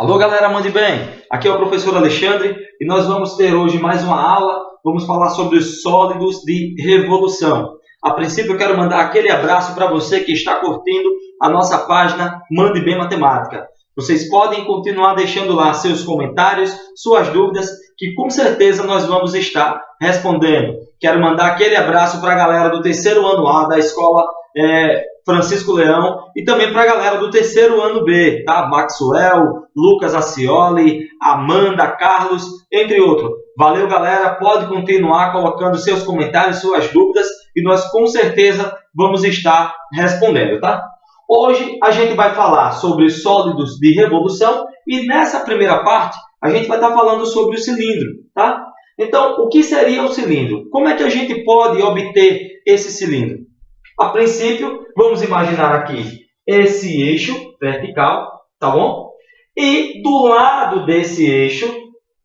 Alô galera, mande bem! Aqui é o professor Alexandre e nós vamos ter hoje mais uma aula. Vamos falar sobre os sólidos de revolução. A princípio eu quero mandar aquele abraço para você que está curtindo a nossa página Mande Bem Matemática. Vocês podem continuar deixando lá seus comentários, suas dúvidas, que com certeza nós vamos estar respondendo. Quero mandar aquele abraço para a galera do terceiro ano A da escola Francisco Leão e também para a galera do terceiro ano B, tá? Maxwell, Lucas Acioli, Amanda, Carlos, entre outros. Valeu, galera. Pode continuar colocando seus comentários, suas dúvidas e nós com certeza vamos estar respondendo, tá? Hoje a gente vai falar sobre sólidos de revolução e nessa primeira parte a gente vai estar falando sobre o cilindro, tá? Então, o que seria o cilindro? Como é que a gente pode obter esse cilindro? A princípio, vamos imaginar aqui esse eixo vertical, tá bom? E do lado desse eixo,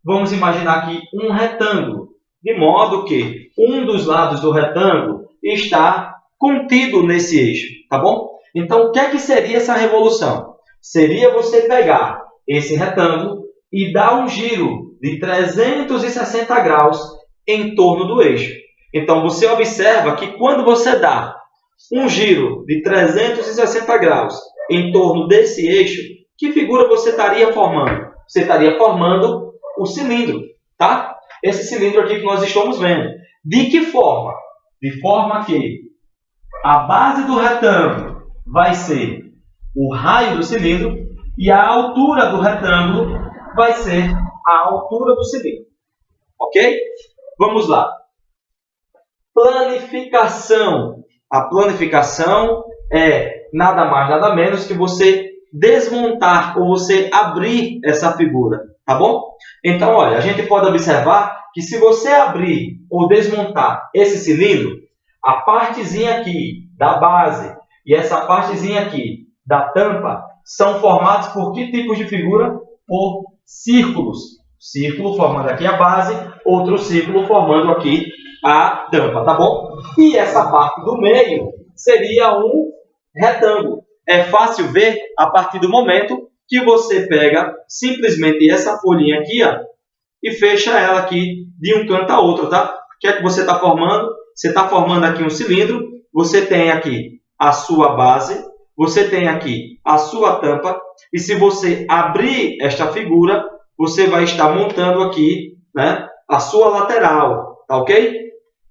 vamos imaginar aqui um retângulo, de modo que um dos lados do retângulo está contido nesse eixo, tá bom? Então, o que é que seria essa revolução? Seria você pegar esse retângulo e dar um giro de 360 graus em torno do eixo. Então, você observa que quando você dá um giro de 360 graus em torno desse eixo, que figura você estaria formando? Você estaria formando o cilindro, tá? Esse cilindro aqui que nós estamos vendo. De que forma? De forma que a base do retângulo vai ser o raio do cilindro e a altura do retângulo vai ser a altura do cilindro. Ok? Vamos lá. Planificação. A planificação é nada mais, nada menos que você desmontar ou você abrir essa figura, tá bom? Então, olha, a gente pode observar que se você abrir ou desmontar esse cilindro, a partezinha aqui da base e essa partezinha aqui da tampa são formados por que tipos de figura? Por círculos. Círculo formando aqui a base, outro círculo formando aqui a tampa, tá bom? E essa parte do meio seria um retângulo. É fácil ver a partir do momento que você pega simplesmente essa folhinha aqui, ó, e fecha ela aqui de um canto a outro, tá? O que é que você está formando? Você está formando aqui um cilindro, você tem aqui a sua base, você tem aqui a sua tampa, e se você abrir esta figura, você vai estar montando aqui, né, a sua lateral, tá ok?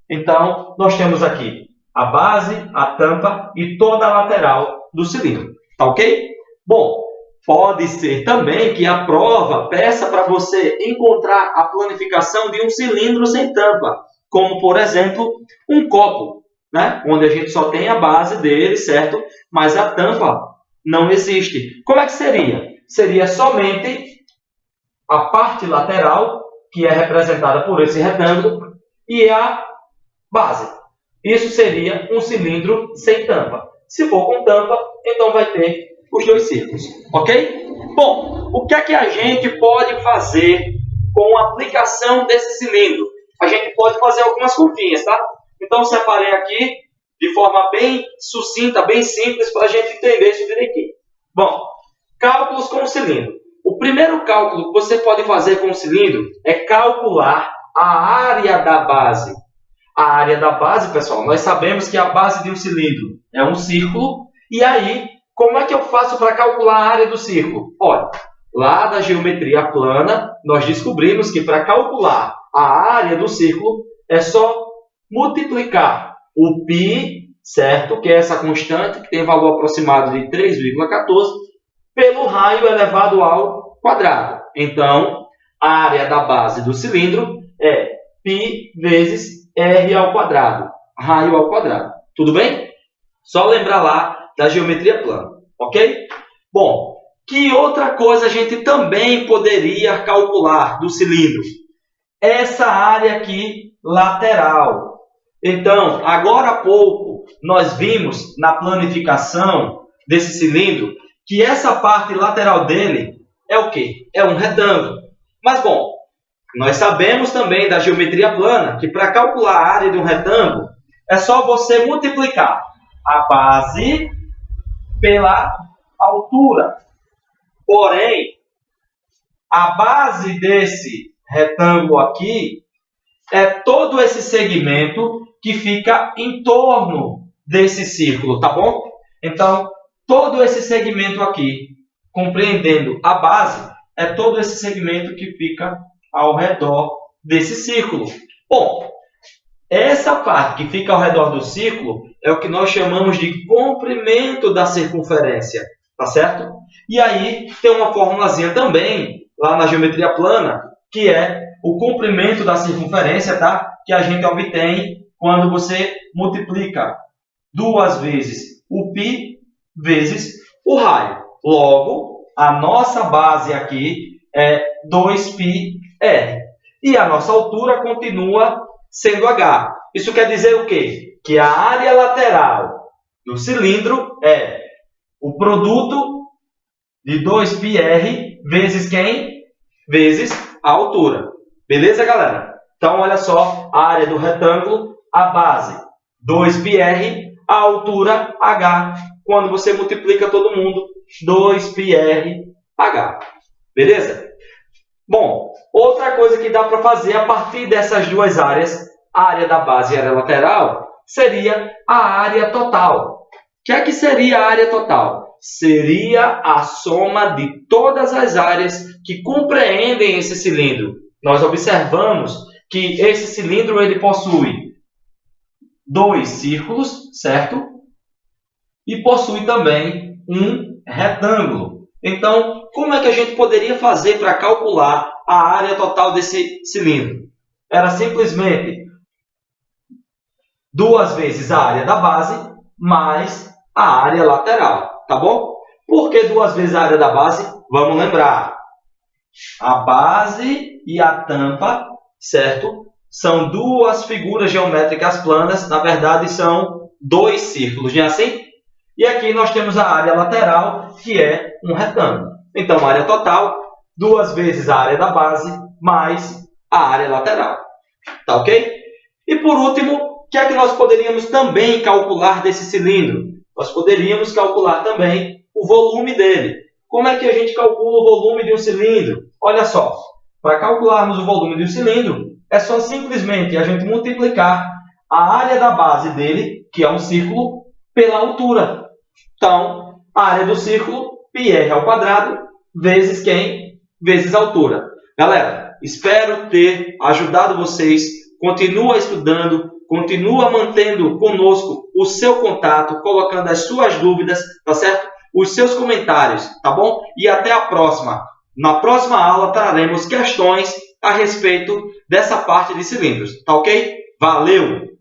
Então, nós temos aqui a base, a tampa e toda a lateral do cilindro, tá ok? Bom, pode ser também que a prova peça para você encontrar a planificação de um cilindro sem tampa, como, por exemplo, um copo, né? Onde a gente só tem a base dele, certo? Mas a tampa não existe. Como é que seria? Seria somente a parte lateral, que é representada por esse retângulo, e a base. Isso seria um cilindro sem tampa. Se for com tampa, então vai ter os dois círculos, ok? Bom, o que é que a gente pode fazer com a aplicação desse cilindro? A gente pode fazer algumas continhas, tá? Então, separei aqui de forma bem sucinta, bem simples, para a gente entender isso direitinho. Bom, cálculos com o cilindro. O primeiro cálculo que você pode fazer com o cilindro é calcular a área da base. A área da base, pessoal, nós sabemos que a base de um cilindro é um círculo. E aí, como é que eu faço para calcular a área do círculo? Olha, lá da geometria plana, nós descobrimos que para calcular a área do círculo é só multiplicar o π, certo? Que é essa constante, que tem valor aproximado de 3,14, pelo raio elevado ao quadrado. Então, a área da base do cilindro é π vezes r ao quadrado, raio ao quadrado. Tudo bem? Só lembrar lá da geometria plana, ok? Bom, que outra coisa a gente também poderia calcular do cilindro? Essa área aqui lateral. Então, agora há pouco, nós vimos na planificação desse cilindro que essa parte lateral dele é o quê? É um retângulo. Mas, bom, nós sabemos também da geometria plana que para calcular a área de um retângulo é só você multiplicar a base pela altura. Porém, a base desse retângulo aqui é todo esse segmento que fica em torno desse círculo, tá bom? Então, todo esse segmento aqui, compreendendo a base, é todo esse segmento que fica ao redor desse círculo. Bom, essa parte que fica ao redor do círculo é o que nós chamamos de comprimento da circunferência, tá certo? E aí tem uma formulazinha também, lá na geometria plana, que é o comprimento da circunferência, tá? Que a gente obtém quando você multiplica 2 vezes o π vezes o raio. Logo, a nossa base aqui é 2πr. E a nossa altura continua sendo h. Isso quer dizer o quê? Que a área lateral do cilindro é o produto de 2πr vezes quem? Vezes a altura. Beleza, galera? Então, olha só, a área do retângulo, a base 2πr, a altura h. Quando você multiplica todo mundo, 2πrh. Beleza? Bom, outra coisa que dá para fazer a partir dessas duas áreas, a área da base e a área lateral, seria a área total. O que é que seria a área total? Seria a soma de todas as áreas que compreendem esse cilindro. Nós observamos que esse cilindro ele possui 2 círculos, certo? E possui também um retângulo. Então, como é que a gente poderia fazer para calcular a área total desse cilindro? Era simplesmente 2 vezes a área da base mais a área lateral, tá bom? Por que 2 vezes a área da base? Vamos lembrar. A base e a tampa, certo? São 2 figuras geométricas planas, na verdade são 2 círculos, não é assim? E aqui nós temos a área lateral, que é um retângulo. Então, a área total, 2 vezes a área da base, mais a área lateral. Tá ok? E por último, o que é que nós poderíamos também calcular desse cilindro? Nós poderíamos calcular também o volume dele. Como é que a gente calcula o volume de um cilindro? Olha só, para calcularmos o volume de um cilindro, é só simplesmente a gente multiplicar a área da base dele, que é um círculo, pela altura. Então, a área do círculo, πr², vezes quem? Vezes a altura. Galera, espero ter ajudado vocês. Continua estudando, continua mantendo conosco o seu contato, colocando as suas dúvidas, tá certo? Os seus comentários, tá bom? E até a próxima. Na próxima aula traremos questões a respeito dessa parte de cilindros, tá ok? Valeu!